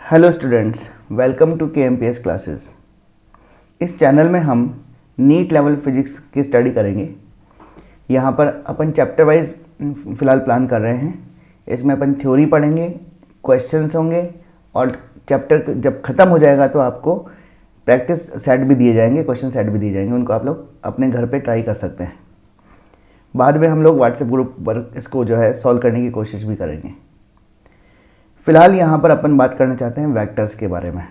Hello students, welcome to KMPS classes. इस channel में हम नीट लेवल फिजिक्स की स्टडी करेंगे। यहाँ पर अपन चैप्टर वाइज फ़िलहाल प्लान कर रहे हैं। इसमें अपन थ्योरी पढ़ेंगे, क्वेश्चंस होंगे और चैप्टर जब ख़त्म हो जाएगा तो आपको प्रैक्टिस सेट भी दिए जाएंगे, क्वेश्चन सेट भी दिए जाएंगे। उनको आप लोग अपने घर पे ट्राई कर सकते हैं। बाद में हम लोग व्हाट्सएप ग्रुप पर इसको जो है सॉल्व करने की कोशिश भी करेंगे। फ़िलहाल यहाँ पर अपन बात करना चाहते हैं वेक्टर्स के बारे में।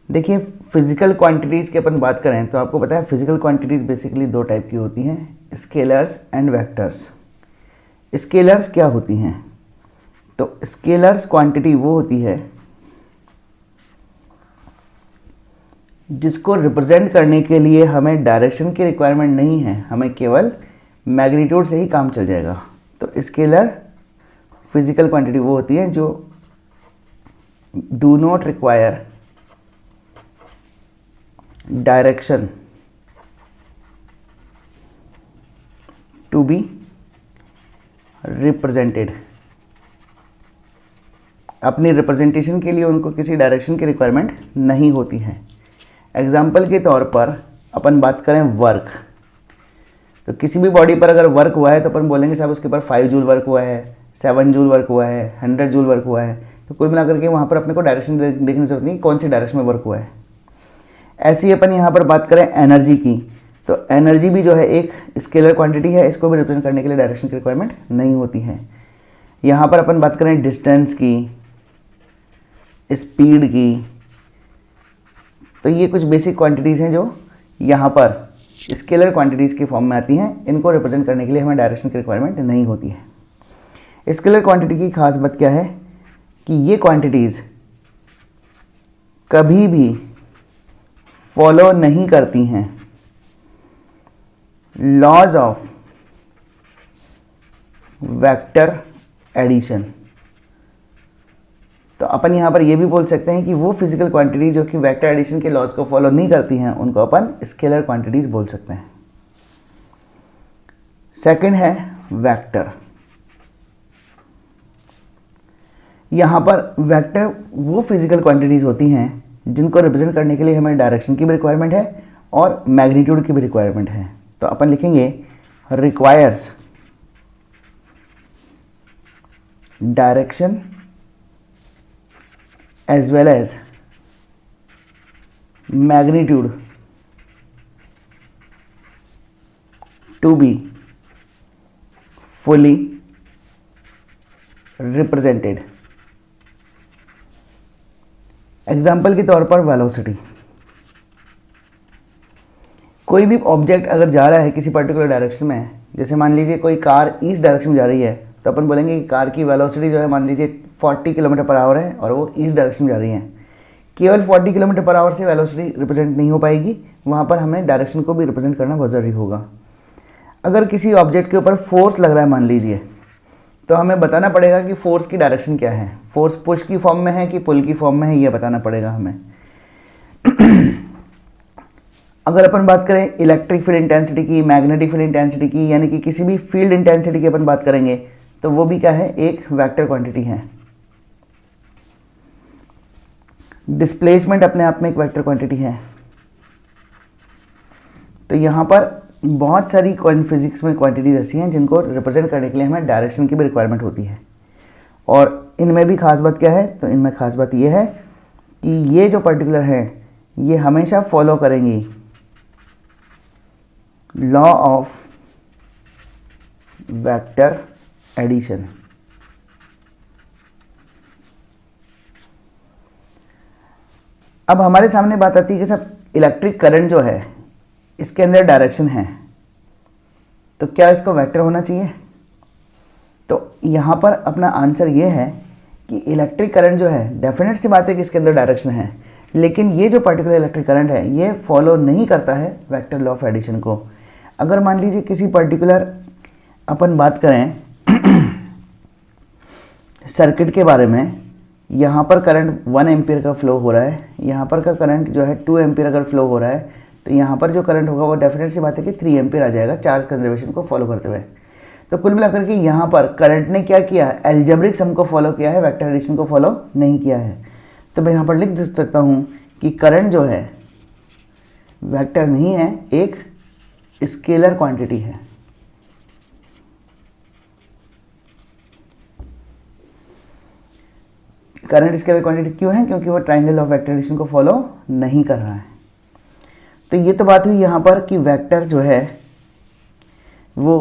देखिए, फिज़िकल क्वांटिटीज़ की अपन बात करें तो आपको पता है फिज़िकल क्वांटिटीज़ बेसिकली दो टाइप की होती हैं, स्केलर्स एंड वेक्टर्स। स्केलर्स क्या होती हैं? तो स्केलर्स क्वांटिटी वो होती है जिसको रिप्रेजेंट करने के लिए हमें डायरेक्शन की रिक्वायरमेंट नहीं है, हमें केवल मैग्नीट्यूड से ही काम चल जाएगा। तो स्केलर फिजिकल क्वांटिटी वो होती है जो do not require direction to be represented. अपनी रिप्रेजेंटेशन के लिए उनको किसी डायरेक्शन की रिक्वायरमेंट नहीं होती है। एग्जाम्पल के तौर पर अपन बात करें वर्क, तो किसी भी बॉडी पर अगर वर्क हुआ है तो अपन बोलेंगे साहब उसके ऊपर 5 जूल वर्क हुआ है, 7 जूल वर्क हुआ है, 100 जूल वर्क हुआ है। तो कुल मिलाकर के वहाँ पर अपने को डायरेक्शन देखने की जरूरत नहीं, कौन सी डायरेक्शन में वर्क हुआ है। ऐसी अपन यहाँ पर बात करें एनर्जी की, तो एनर्जी भी जो है एक स्केलर क्वांटिटी है, इसको भी रिप्रेजेंट करने के लिए डायरेक्शन की रिक्वायरमेंट नहीं होती है। यहाँ पर अपन बात करें डिस्टेंस की, स्पीड की, तो ये कुछ बेसिक क्वांटिटीज़ हैं जो यहाँ पर स्केलर क्वांटिटीज़ के फॉर्म में आती हैं। इनको रिप्रेजेंट करने के लिए हमें डायरेक्शन की रिक्वायरमेंट नहीं होती है। स्केलर क्वांटिटी की खास बात क्या है कि ये क्वांटिटीज़ कभी भी फॉलो नहीं करती हैं लॉज ऑफ वेक्टर एडिशन। तो अपन यहाँ पर ये भी बोल सकते हैं कि वो फिजिकल क्वांटिटी जो कि वेक्टर एडिशन के लॉज को फॉलो नहीं करती हैं उनको अपन स्केलर क्वांटिटीज़ बोल सकते हैं। सेकंड है वेक्टर। यहाँ पर वेक्टर वो फिजिकल क्वांटिटीज़ होती हैं जिनको रिप्रेजेंट करने के लिए हमें डायरेक्शन की भी रिक्वायरमेंट है और मैग्नीट्यूड की भी रिक्वायरमेंट है। तो अपन लिखेंगे requires direction as well as magnitude to be fully represented। Example के तौर पर वेलोसिटी। कोई भी ऑब्जेक्ट अगर जा रहा है किसी पर्टिकुलर डायरेक्शन में, जैसे मान लीजिए कोई कार ईस्ट डायरेक्शन में जा रही है, तो अपन बोलेंगे कि कार की वेलोसिटी जो है मान लीजिए 40 किलोमीटर पर आवर है और वो ईस्ट डायरेक्शन में जा रही है। केवल 40 किलोमीटर पर आवर से वेलोसिटी रिप्रेजेंट नहीं हो पाएगी, वहाँ पर हमें डायरेक्शन को भी रिप्रेजेंट करना बहुत ज़रूरी होगा। अगर किसी ऑब्जेक्ट के ऊपर फोर्स लग रहा है मान लीजिए, तो हमें बताना पड़ेगा कि फोर्स की डायरेक्शन क्या है। फोर्स पुश की फॉर्म में है कि पुल की फॉर्म में है, ये बताना पड़ेगा हमें। अगर अपन बात करें इलेक्ट्रिक फील्ड इंटेंसिटी की, मैग्नेटिक फील्ड इंटेंसिटी की, यानी कि किसी भी फील्ड इंटेंसिटी की अपन बात करेंगे, तो वो भी क्या है, एक वेक्टर क्वांटिटी है। डिस्प्लेसमेंट अपने आप में एक वेक्टर क्वांटिटी है। तो यहाँ पर बहुत सारी फिजिक्स में क्वांटिटीज ऐसी हैं जिनको रिप्रेजेंट करने के लिए हमें डायरेक्शन की भी रिक्वायरमेंट होती है। और इनमें भी खास बात क्या है, तो इनमें खास बात ये है कि ये जो पर्टिकुलर है ये हमेशा फॉलो करेंगी लॉ ऑफ वेक्टर एडिशन। अब हमारे सामने बात आती है कि सब इलेक्ट्रिक करंट जो है इसके अंदर डायरेक्शन है, तो क्या इसको वेक्टर होना चाहिए? तो यहाँ पर अपना आंसर ये है कि इलेक्ट्रिक करंट जो है, डेफिनेट सी बात है कि इसके अंदर डायरेक्शन है, लेकिन ये जो पर्टिकुलर इलेक्ट्रिक करंट है ये फॉलो नहीं करता है वेक्टर लॉ ऑफ एडिशन को। अगर मान लीजिए किसी पर्टिकुलर अपन बात करें सर्किट के बारे में, यहाँ पर करंट 1 एम्पीयर का फ्लो हो रहा है, यहाँ पर का करंट जो है 2 एम्पीयर अगर फ्लो हो रहा है, तो यहाँ पर जो करंट होगा वो डेफिनेट सी बात है कि 3 एम्पीयर आ जाएगा चार्ज कंजर्वेशन को फॉलो करते हुए। तो कुल मिलाकर के यहाँ पर करंट ने क्या किया है, एल्जेब्रिक सम को फॉलो किया है, वेक्टर एडिशन को फॉलो नहीं किया है। तो मैं यहाँ पर लिख सकता हूँ कि करंट जो है वेक्टर नहीं है, एक स्केलर क्वांटिटी है। करंट स्केलर क्वांटिटी क्यों है? क्योंकि वो ट्रायंगल ऑफ वेक्टर एडिशन को फॉलो नहीं कर रहा है। तो ये तो बात हुई यहाँ पर कि वेक्टर जो है वो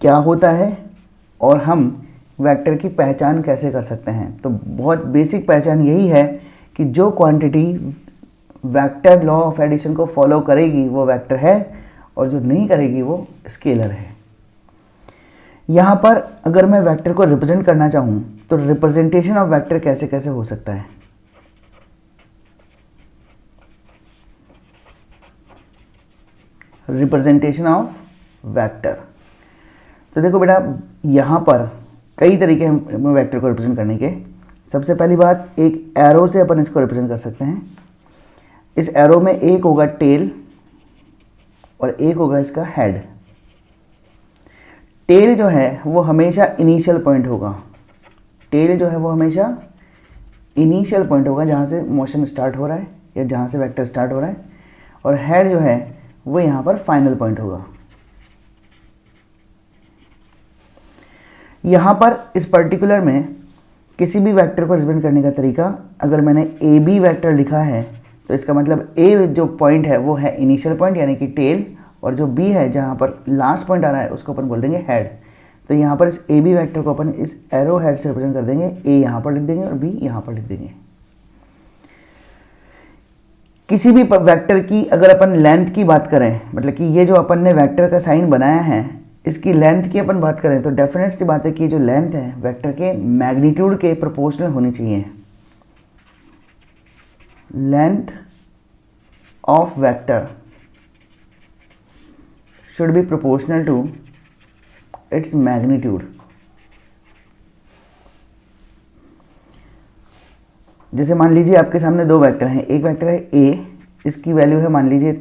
क्या होता है और हम वेक्टर की पहचान कैसे कर सकते हैं। तो बहुत बेसिक पहचान यही है कि जो quantity vector law of addition को फॉलो करेगी वो वेक्टर है, और जो नहीं करेगी वो स्केलर है। यहाँ पर अगर मैं वेक्टर को रिप्रेजेंट करना चाहूँ तो रिप्रेजेंटेशन ऑफ वेक्टर कैसे कैसे हो सकता है। रिप्रेजेंटेशन ऑफ वेक्टर, तो देखो बेटा यहाँ पर कई तरीके हैं वेक्टर को रिप्रेजेंट करने के। सबसे पहली बात, एक एरो से अपन इसको रिप्रेजेंट कर सकते हैं। इस एरो में एक होगा टेल और एक होगा इसका हेड। टेल जो है वो हमेशा इनिशियल पॉइंट होगा। टेल जो है वो हमेशा इनिशियल पॉइंट होगा जहाँ से मोशन स्टार्ट हो रहा है या जहाँ से वेक्टर स्टार्ट हो रहा है, और हेड जो है वो यहाँ पर फाइनल पॉइंट होगा। यहाँ पर इस पर्टिकुलर में किसी भी वेक्टर को रिप्रेजेंट करने का तरीका, अगर मैंने ए बी वेक्टर लिखा है तो इसका मतलब ए जो पॉइंट है वो है इनिशियल पॉइंट यानी कि टेल, और जो बी है जहाँ पर लास्ट पॉइंट आ रहा है उसको अपन बोल देंगे हेड। तो यहाँ पर इस ए बी वेक्टर को अपन इस एरो हेड से रिप्रेजेंट कर देंगे। ए यहाँ पर लिख देंगे और बी यहाँ पर लिख देंगे। किसी भी वेक्टर की अगर अपन लेंथ की बात करें, मतलब कि ये जो अपन ने वेक्टर का साइन बनाया है इसकी लेंथ की अपन बात करें, तो डेफिनेट सी बात है कि जो लेंथ है वेक्टर के मैग्नीट्यूड के प्रोपोर्शनल होनी चाहिए। Length of vector should be proportional to its magnitude। जैसे मान लीजिए आपके सामने दो वेक्टर हैं, एक वेक्टर है a, इसकी वैल्यू है मान लीजिए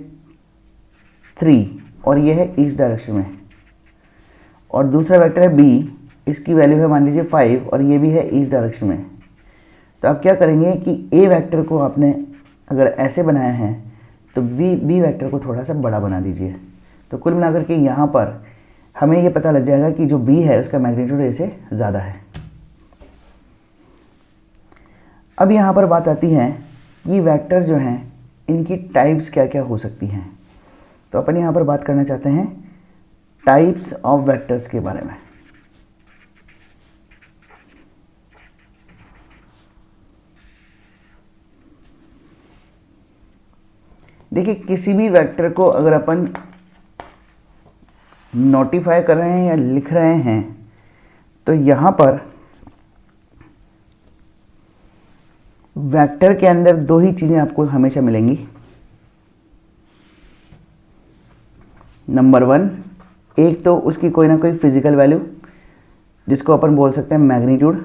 3 और ये है इस डायरेक्शन में, और दूसरा वेक्टर है b, इसकी वैल्यू है मान लीजिए 5 और ये भी है इस डायरेक्शन में। तो आप क्या करेंगे कि a वेक्टर को आपने अगर ऐसे बनाया है तो b वेक्टर को थोड़ा सा बड़ा बना दीजिए। तो कुल मिलाकर के यहाँ पर हमें ये पता लग जाएगा कि जो b है उसका मैग्नीट्यूड a से ज़्यादा है। अब यहाँ पर बात आती है कि वेक्टर जो हैं इनकी टाइप्स क्या क्या हो सकती हैं। तो अपन यहाँ पर बात करना चाहते हैं टाइप्स ऑफ वेक्टर्स के बारे में। देखिए किसी भी वेक्टर को अगर अपन नोटिफाई कर रहे हैं या लिख रहे हैं तो यहाँ पर वेक्टर के अंदर दो ही चीज़ें आपको हमेशा मिलेंगी। नंबर 1, एक तो उसकी कोई ना कोई फिजिकल वैल्यू जिसको अपन बोल सकते हैं मैग्नीट्यूड,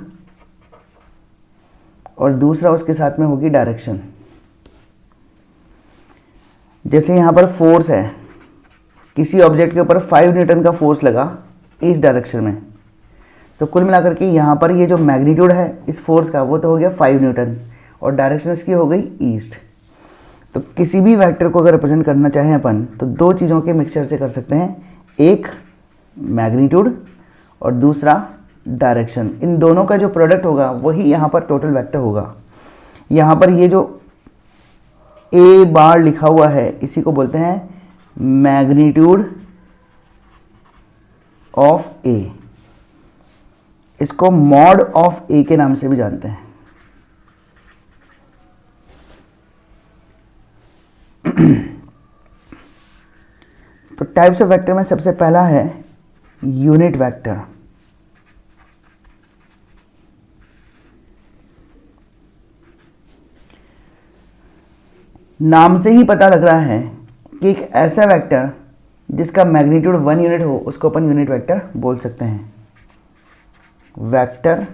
और दूसरा उसके साथ में होगी डायरेक्शन। जैसे यहाँ पर फोर्स है, किसी ऑब्जेक्ट के ऊपर 5 न्यूटन का फोर्स लगा इस डायरेक्शन में, तो कुल मिलाकर के यहाँ पर ये जो मैग्नीट्यूड है इस फोर्स का वो तो हो गया 5 न्यूटन और डायरेक्शन इसकी हो गई ईस्ट। तो किसी भी वेक्टर को अगर रिप्रेजेंट करना चाहें अपन तो दो चीज़ों के मिक्सचर से कर सकते हैं, एक मैग्नीट्यूड और दूसरा डायरेक्शन। इन दोनों का जो प्रोडक्ट होगा वही यहाँ पर टोटल वेक्टर होगा। यहाँ पर ये जो ए बार लिखा हुआ है इसी को बोलते हैं मैग्नीट्यूड ऑफ ए, इसको मॉड ऑफ ए के नाम से भी जानते हैं। तो टाइप्स ऑफ वेक्टर में सबसे पहला है यूनिट वेक्टर। नाम से ही पता लग रहा है कि एक ऐसा वेक्टर जिसका मैग्नीट्यूड 1 यूनिट हो उसको अपन यूनिट वेक्टर बोल सकते हैं। Vector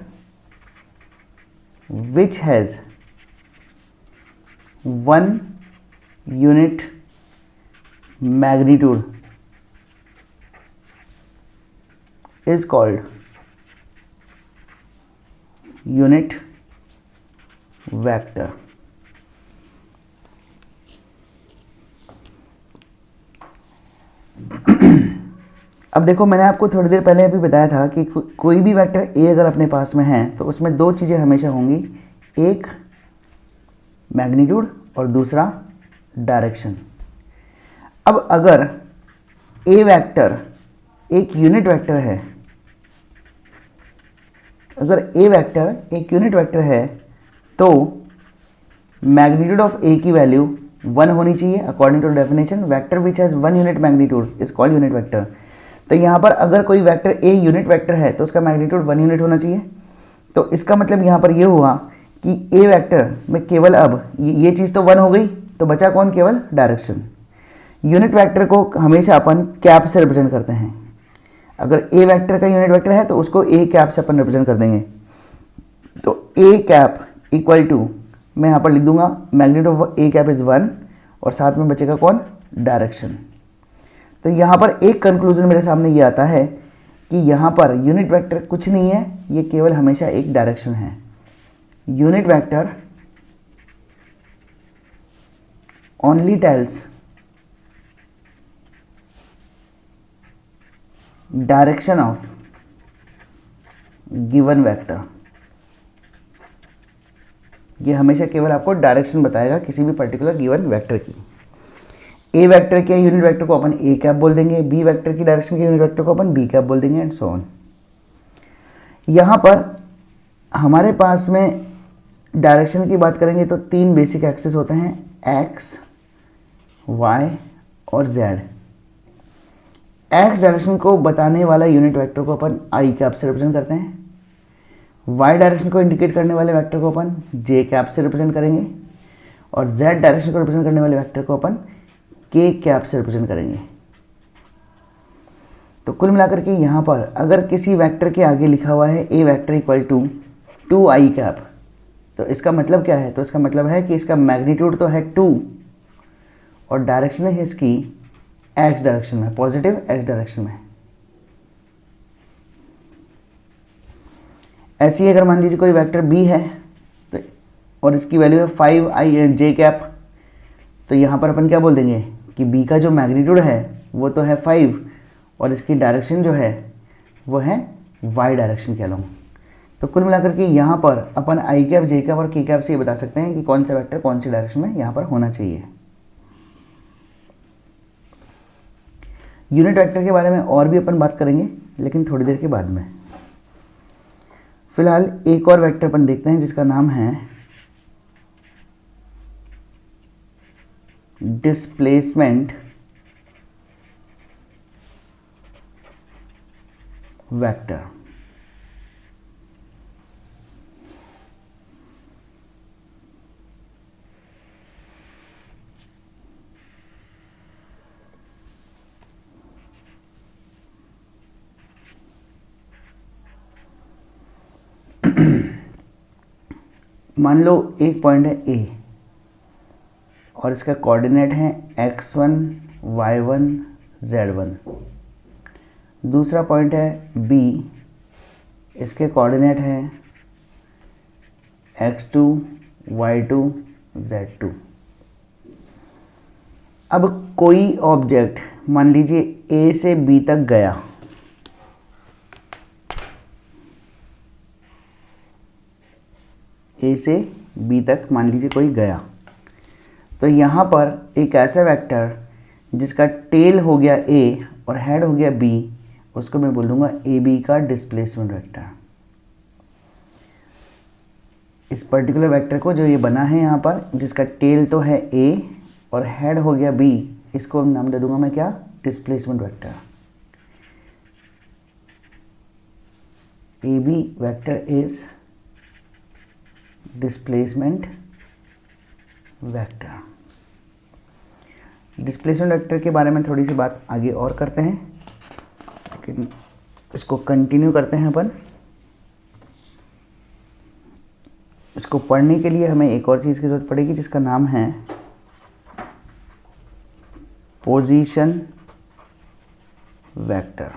which has 1 unit magnitude is called unit vector. अब देखो, मैंने आपको थोड़ी देर पहले अभी बताया था कि कोई भी वेक्टर ए अगर अपने पास में है तो उसमें दो चीज़ें हमेशा होंगी, एक मैग्नीट्यूड और दूसरा डायरेक्शन। अब अगर ए वेक्टर एक यूनिट वेक्टर है, अगर ए वेक्टर एक यूनिट वेक्टर है तो मैग्नीट्यूड ऑफ ए की वैल्यू 1 होनी चाहिए according to definition. Vector which has 1 unit magnitude is called unit vector. तो यहाँ पर अगर कोई वेक्टर ए यूनिट वेक्टर है तो उसका मैग्नीट्यूड 1 यूनिट होना चाहिए। तो इसका मतलब यहाँ पर ये हुआ कि ए वेक्टर में केवल अब ये चीज़ तो 1 हो गई, तो बचा कौन? केवल डायरेक्शन। यूनिट वेक्टर को हमेशा अपन कैप से रिप्रेजेंट करते हैं। अगर ए वेक्टर का यूनिट वेक्टर है तो उसको ए कैप से अपन रिप्रेजेंट कर देंगे। तो ए कैप इक्वल टू, मैं यहाँ पर लिख दूंगा magnitude of A cap is 1 और साथ में बचेगा कौन? डायरेक्शन। तो यहाँ पर एक कंक्लूजन मेरे सामने ये आता है कि यहाँ पर यूनिट वेक्टर कुछ नहीं है, ये केवल हमेशा एक डायरेक्शन है। Unit vector only tells direction of given vector. ये हमेशा केवल आपको डायरेक्शन बताएगा किसी भी पर्टिकुलर गिवन वेक्टर की। ए वेक्टर के यूनिट वेक्टर को अपन ए कैप बोल देंगे, बी वेक्टर की डायरेक्शन के यूनिट वेक्टर को अपन बी कैप बोल देंगे, एंड सो ऑन। यहाँ पर हमारे पास में डायरेक्शन की बात करेंगे तो 3 बेसिक एक्सिस होते हैं, एक्स, वाई और जेड। एक्स डायरेक्शन को बताने वाला यूनिट वेक्टर को अपन आई कैप से रिप्रेजेंट करते हैं। वाई डायरेक्शन को इंडिकेट करने वाले वेक्टर को अपन जे कैप से रिप्रेजेंट करेंगे और जेड डायरेक्शन को रिप्रेजेंट करने वाले वेक्टर को अपन के कैप से रिप्रेजेंट करेंगे। तो कुल मिलाकर के यहाँ पर अगर किसी वेक्टर के आगे लिखा हुआ है A vector equal to 2i cap, तो इसका मतलब क्या है? तो इसका मतलब है कि इसका मैग्नीट्यूड तो है 2 और डायरेक्शन है इसकी एक्स डायरेक्शन में, पॉजिटिव एक्स डायरेक्शन में। ऐसे ही अगर मान लीजिए कोई वेक्टर बी है तो और इसकी वैल्यू है 5i जे कैप, तो यहाँ पर अपन क्या बोल देंगे कि बी का जो मैग्नीट्यूड है वो तो है 5 और इसकी डायरेक्शन जो है वो है वाई डायरेक्शन कह लो। तो कुल मिलाकर के यहाँ पर अपन आई कैप, जे कैप और के कैप से ये बता सकते हैं कि कौन सा वेक्टर कौन सी डायरेक्शन में यहाँ पर होना चाहिए। यूनिट वेक्टर के बारे में और भी अपन बात करेंगे लेकिन थोड़ी देर के बाद में। फिलहाल एक और वेक्टर अपन देखते हैं जिसका नाम है डिस्प्लेसमेंट वेक्टर। मान लो एक पॉइंट है ए और इसका कोऑर्डिनेट है x1, y1, z1। दूसरा पॉइंट है बी, इसके कोऑर्डिनेट है x2, y2, z2। अब कोई ऑब्जेक्ट मान लीजिए ए से बी तक गया, ए से बी तक मान लीजिए कोई गया, तो यहाँ पर एक ऐसा वेक्टर जिसका टेल हो गया ए और हेड हो गया बी, उसको मैं बोल दूंगा ए बी का डिस्प्लेसमेंट वेक्टर। इस पर्टिकुलर वेक्टर को जो ये बना है यहाँ पर, जिसका टेल तो है ए और हेड हो गया बी, इसको नाम दे दूंगा मैं क्या? Displacement vector. A B vector is displacement vector. Displacement vector के बारे में थोड़ी सी बात आगे और करते हैं, लेकिन इसको कंटिन्यू करते हैं अपन। इसको पढ़ने के लिए हमें एक और चीज़ की ज़रूरत पड़ेगी जिसका नाम है पोजीशन वेक्टर।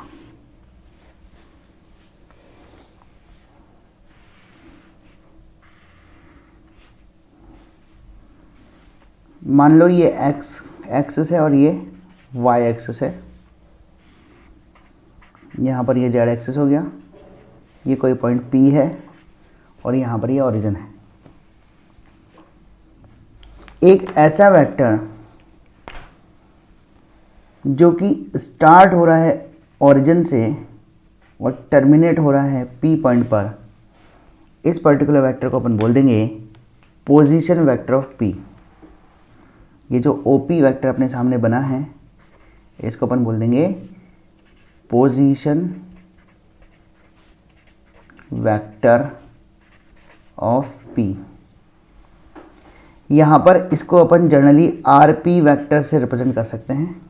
मान लो ये एक्स एक्सिस है और ये वाई एक्सिस है, यहाँ पर ये जेड एक्सिस हो गया, ये कोई पॉइंट P है और यहाँ पर ये ओरिजिन है। एक ऐसा वेक्टर जो कि स्टार्ट हो रहा है ओरिजिन से और टर्मिनेट हो रहा है P पॉइंट पर, इस पर्टिकुलर वेक्टर को अपन बोल देंगे पोजीशन वेक्टर ऑफ P। ये जो OP वेक्टर अपने सामने बना है इसको अपन बोल देंगे पोजीशन वेक्टर ऑफ P। यहाँ पर इसको अपन जनरली RP वेक्टर से रिप्रेजेंट कर सकते हैं।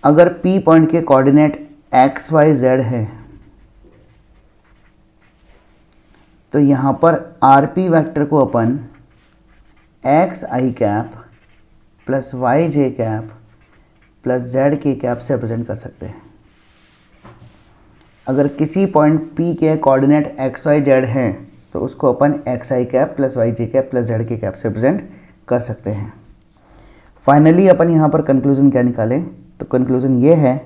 अगर P पॉइंट के कोऑर्डिनेट x y z है तो यहाँ पर RP वेक्टर को अपन x i cap plus y j cap plus z k cap से रिप्रेजेंट कर सकते हैं। अगर किसी पॉइंट P के कोऑर्डिनेट एक्स वाई जेड हैं तो उसको अपन x i cap plus y j cap plus z k cap से रिप्रेजेंट कर सकते हैं। फाइनली अपन यहाँ पर कंक्लूजन क्या निकालें, तो कंक्लूजन ये है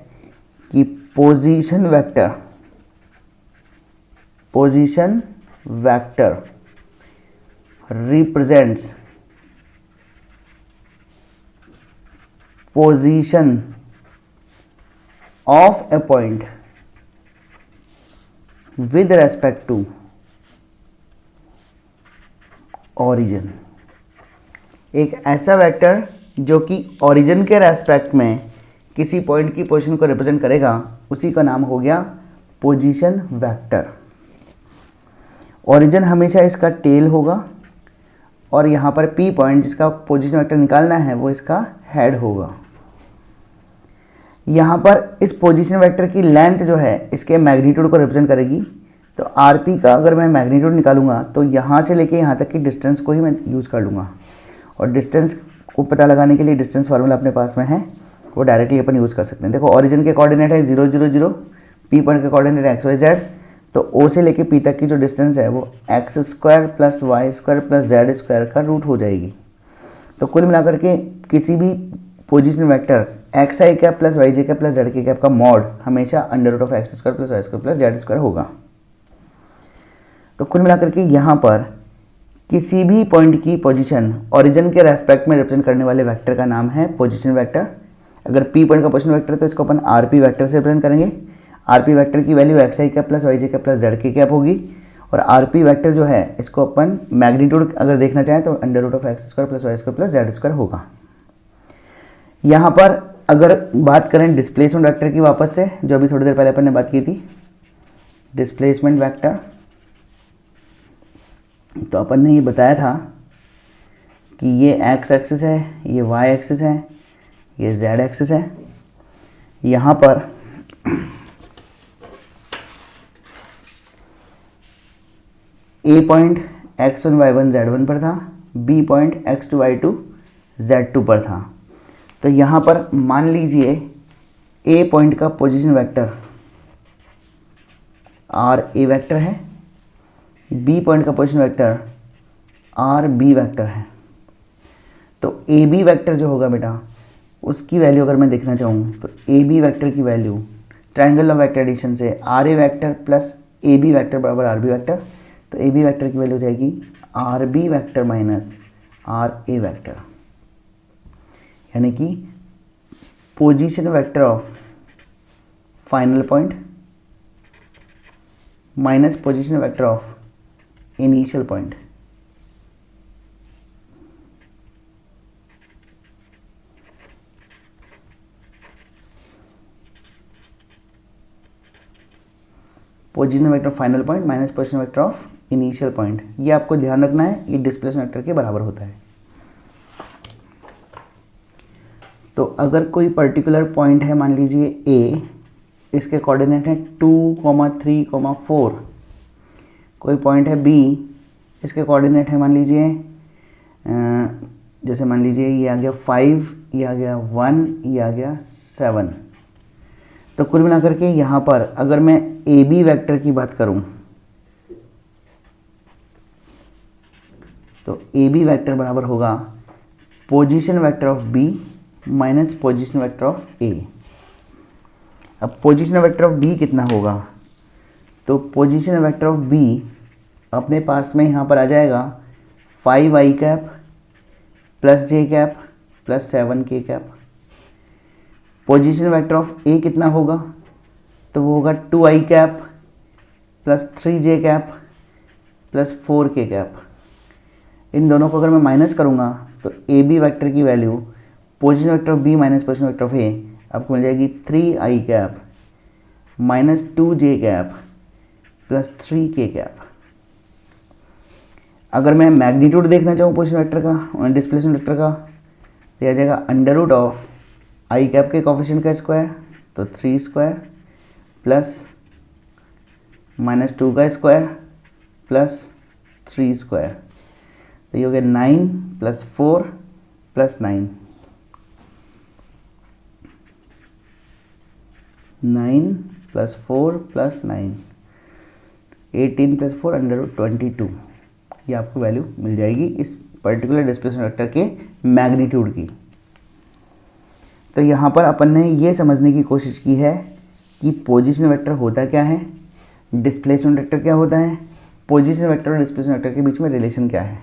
कि position vector represents position of a point with respect to origin. एक ऐसा वेक्टर जो कि ओरिजिन के रेस्पेक्ट में किसी पॉइंट की पोजीशन को रिप्रेजेंट करेगा, उसी का नाम हो गया पोजीशन वेक्टर। ओरिजिन हमेशा इसका टेल होगा और यहाँ पर P पॉइंट जिसका पोजीशन वेक्टर निकालना है वो इसका हेड होगा। यहाँ पर इस पोजीशन वेक्टर की लेंथ जो है इसके मैग्नीट्यूड को रिप्रेजेंट करेगी। तो RP का अगर मैं मैग्नीट्यूड निकालूंगा तो यहाँ से लेके यहाँ तक की डिस्टेंस को ही मैं यूज़ कर लूँगा, और डिस्टेंस को पता लगाने के लिए डिस्टेंस फार्मूला अपने पास में है, वो डायरेक्टली अपन यूज़ कर सकते हैं। देखो ओरिजिन के कोऑर्डिनेट है 0 0 0, P पॉइंट के कोऑर्डिनेट एक्स वाई जेड, तो O से लेके P तक की जो डिस्टेंस है वो x square plus y square plus z square का रूट हो जाएगी। तो कुल मिलाकर के किसी भी position vector x i cap plus y j cap plus z k cap का मॉड हमेशा under root of x square plus y square plus z square होगा। तो कुल मिलाकर के यहाँ पर किसी भी पॉइंट की पोजीशन ओरिजिन के रेस्पेक्ट में रिप्रेजेंट करने वाले वेक्टर का नाम है पोजीशन वेक्टर। अगर P पॉइंट का पोजीशन वेक्टर है तो इसको अपन RP वेक्टर से रिप्रेजेंट करेंगे। RP वेक्टर की value x i cap plus y j cap plus z k cap होगी, और RP वेक्टर जो है इसको अपन मैग्नीट्यूड अगर देखना चाहें तो under root of x square plus y square plus z square होगा। यहाँ पर अगर बात करें डिस्प्लेसमेंट वेक्टर की वापस से, जो अभी थोड़ी देर पहले अपन ने बात की थी, डिस्प्लेसमेंट वेक्टर, तो अपन ने ये बताया था कि ये एक्स एक्सिस है, ये वाई एक्सिस है, ये जेड एक्सिस है। यहाँ पर ए पॉइंट x1 y1 z1 पर था, B point x2 y2 z2 पर था। तो यहाँ पर मान लीजिए ए पॉइंट का position vector r A vector है, बी पॉइंट का position vector r B vector है। तो ए बी वेक्टर जो होगा बेटा, उसकी वैल्यू अगर मैं देखना चाहूँ तो ए बी वेक्टर की value triangle of vector addition से R A vector plus A B vector बराबर आर बी वेक्टर, तो ए बी वेक्टर की वैल्यू हो जाएगी R B vector minus R A vector, यानी कि position vector of final point minus position vector of initial point. Position vector of final point minus position vector of initial point, ये आपको ध्यान रखना है, ये डिस्प्लेसमेंट वेक्टर के बराबर होता है। तो अगर कोई पर्टिकुलर पॉइंट है, मान लीजिए ए, इसके कोऑर्डिनेट है 2, 3, 4, कोई पॉइंट है बी, इसके कोऑर्डिनेट है मान लीजिए जैसे मान लीजिए ये आ गया 5, ये आ गया 1, ये आ गया 7। तो कुल मिलाकर के यहाँ पर अगर मैं ए बी वेक्टर की बात करूँ तो ए बी वेक्टर बराबर होगा position vector of B minus position vector of A. अब पोजीशन वेक्टर ऑफ बी कितना होगा, तो पोजीशन वेक्टर ऑफ बी अपने पास में यहाँ पर आ जाएगा 5i cap plus J cap plus 7k cap. Position vector of A कितना होगा, तो वो होगा 2i cap plus 3j cap plus 4k cap. इन दोनों को अगर मैं माइनस करूँगा तो ए बी वैक्टर की value position vector of B minus position vector of A आपको मिल जाएगी 3i cap minus 2j cap plus 3k cap. अगर मैं मैग्नीट्यूड देखना चाहूँ पोजीशन वेक्टर का और डिस्प्लेसमेंट वेक्टर का, तो आ जाएगा under root of i cap के कोफिशिएंट का स्क्वायर, तो 3 स्क्वायर प्लस माइनस 2 का स्क्वायर प्लस 3 स्क्वायर, तो ये हो गया 9 plus 4 plus 9, 9 plus 4 plus 9, 18 plus 4 under root 22। ये आपको वैल्यू मिल जाएगी इस पर्टिकुलर डिस्प्लेसमेंट वेक्टर के मैग्नीट्यूड की। तो यहाँ पर अपन ने ये समझने की कोशिश की है कि पोजीशन वेक्टर होता क्या है, डिस्प्लेसमेंट वेक्टर क्या होता है, पोजीशन वेक्टर और डिस्प्लेसमेंट वेक्टर के बीच में रिलेशन क्या है।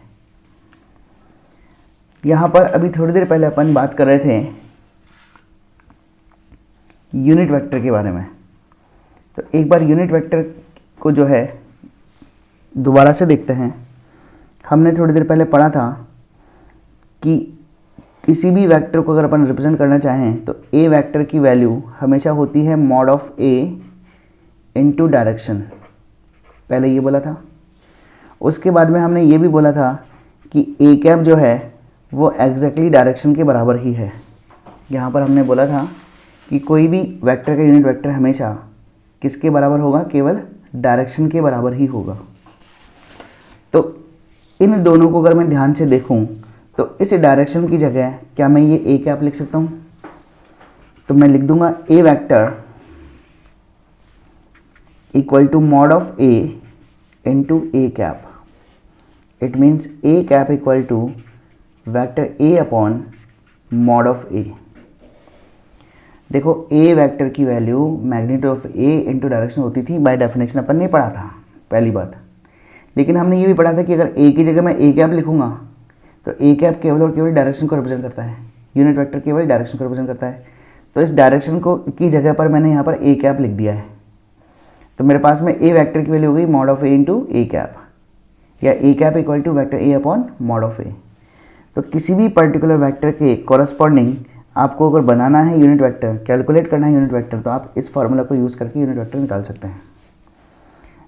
यहाँ पर अभी थोड़ी देर पहले अपन बात कर रहे थे यूनिट वेक्टर के बारे में, तो एक बार यूनिट वेक्टर को जो है दोबारा से देखते हैं। हमने थोड़ी देर पहले पढ़ा था कि किसी भी वेक्टर को अगर अपन रिप्रेजेंट करना चाहें तो ए वेक्टर की वैल्यू हमेशा होती है mod of A into direction, पहले ये बोला था। उसके बाद में हमने ये भी बोला था कि ए कैप जो है वो एग्जैक्टली डायरेक्शन के बराबर ही है। यहाँ पर हमने बोला था कि कोई भी वेक्टर का यूनिट वेक्टर हमेशा किसके बराबर होगा, केवल डायरेक्शन के बराबर ही होगा। तो इन दोनों को अगर मैं ध्यान से देखूं तो इस डायरेक्शन की जगह क्या मैं ये ए कैप लिख सकता हूँ, तो मैं लिख दूंगा A vector equal to mod of A into A cap. It means A cap equal to vector A upon mod of A. देखो ए वेक्टर की value magnitude of A into direction होती थी, बाय डेफिनेशन अपन ने पढ़ा था पहली बात। लेकिन हमने ये भी पढ़ा था कि अगर ए की जगह मैं ए कैप लिखूंगा तो ए कैप केवल और केवल डायरेक्शन को रिप्रेजेंट करता है, यूनिट वेक्टर केवल डायरेक्शन को रिप्रेजेंट करता है। तो इस डायरेक्शन को की जगह पर मैंने यहाँ पर ए कैप लिख दिया है, तो मेरे पास में ए वेक्टर की वैल्यू हो गई mod of A into A cap, या A cap equal to vector A upon mod of A. तो किसी भी पर्टिकुलर वेक्टर के कॉरस्पॉन्डिंग आपको अगर बनाना है यूनिट वेक्टर, कैलकुलेट करना है यूनिट वेक्टर, तो आप इस फॉर्मूला को यूज़ करके यूनिट वेक्टर निकाल सकते हैं।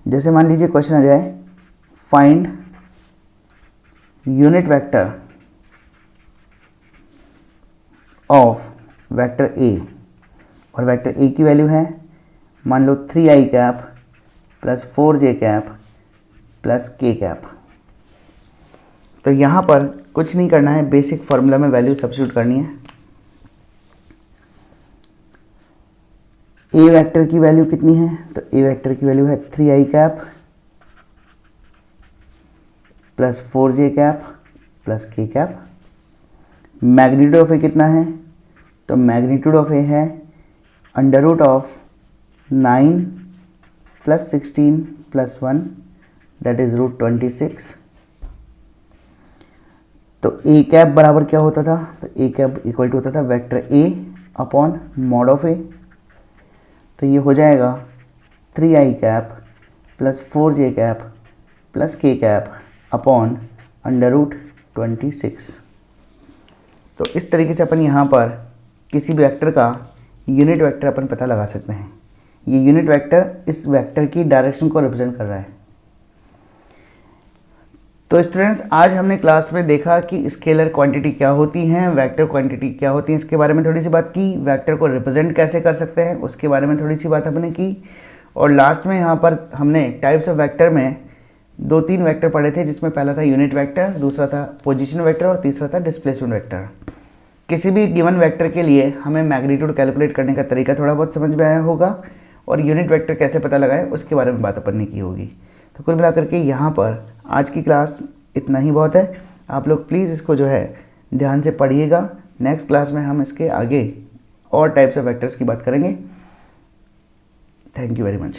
जैसे मान लीजिए क्वेश्चन आ जाए, find unit vector of vector A, और वेक्टर ए की वैल्यू है मान लो 3i cap plus 4j cap plus k cap. तो यहाँ पर कुछ नहीं करना है, बेसिक फॉर्मूला में वैल्यू सब्स्टिट्यूट करनी है। ए वेक्टर की वैल्यू कितनी है, तो ए वेक्टर की वैल्यू है 3i cap plus 4j cap plus k cap. Magnitude of A कितना है, तो मैग्नीट्यूड ऑफ ए है under root of 9 plus 16 plus 1 that is root 26। तो ए कैप बराबर क्या होता था, तो ए कैप इक्वल टू होता था vector A upon mod of A. तो ये हो जाएगा 3i cap plus 4j cap plus k cap upon under root 26। तो इस तरीके से अपन यहाँ पर किसी भी वेक्टर का यूनिट वेक्टर अपन पता लगा सकते हैं। ये यूनिट वेक्टर इस वेक्टर की डायरेक्शन को रिप्रेजेंट कर रहा है। तो स्टूडेंट्स, आज हमने क्लास में देखा कि स्केलर क्वांटिटी क्या होती हैं, वेक्टर क्वांटिटी क्या होती हैं, इसके बारे में थोड़ी सी बात की। वेक्टर को रिप्रेजेंट कैसे कर सकते हैं उसके बारे में थोड़ी सी बात हमने की। और लास्ट में यहाँ पर हमने टाइप्स ऑफ वेक्टर में 2-3 वेक्टर पढ़े थे, जिसमें पहला था यूनिट वेक्टर, दूसरा था पोजीशन वेक्टर और तीसरा था डिस्प्लेसमेंट वेक्टर। किसी भी गिवन वेक्टर के लिए हमें मैग्नीट्यूड कैलकुलेट करने का तरीका थोड़ा बहुत समझ में आया होगा, और यूनिट वेक्टर कैसे पता लगाए उसके बारे में बात अपन ने की होगी। तो कुल मिलाकर के यहाँ पर आज की क्लास इतना ही बहुत है। आप लोग प्लीज़ इसको जो है ध्यान से पढ़िएगा। नेक्स्ट क्लास में हम इसके आगे और टाइप्स ऑफ वेक्टर्स की बात करेंगे। Thank you very much.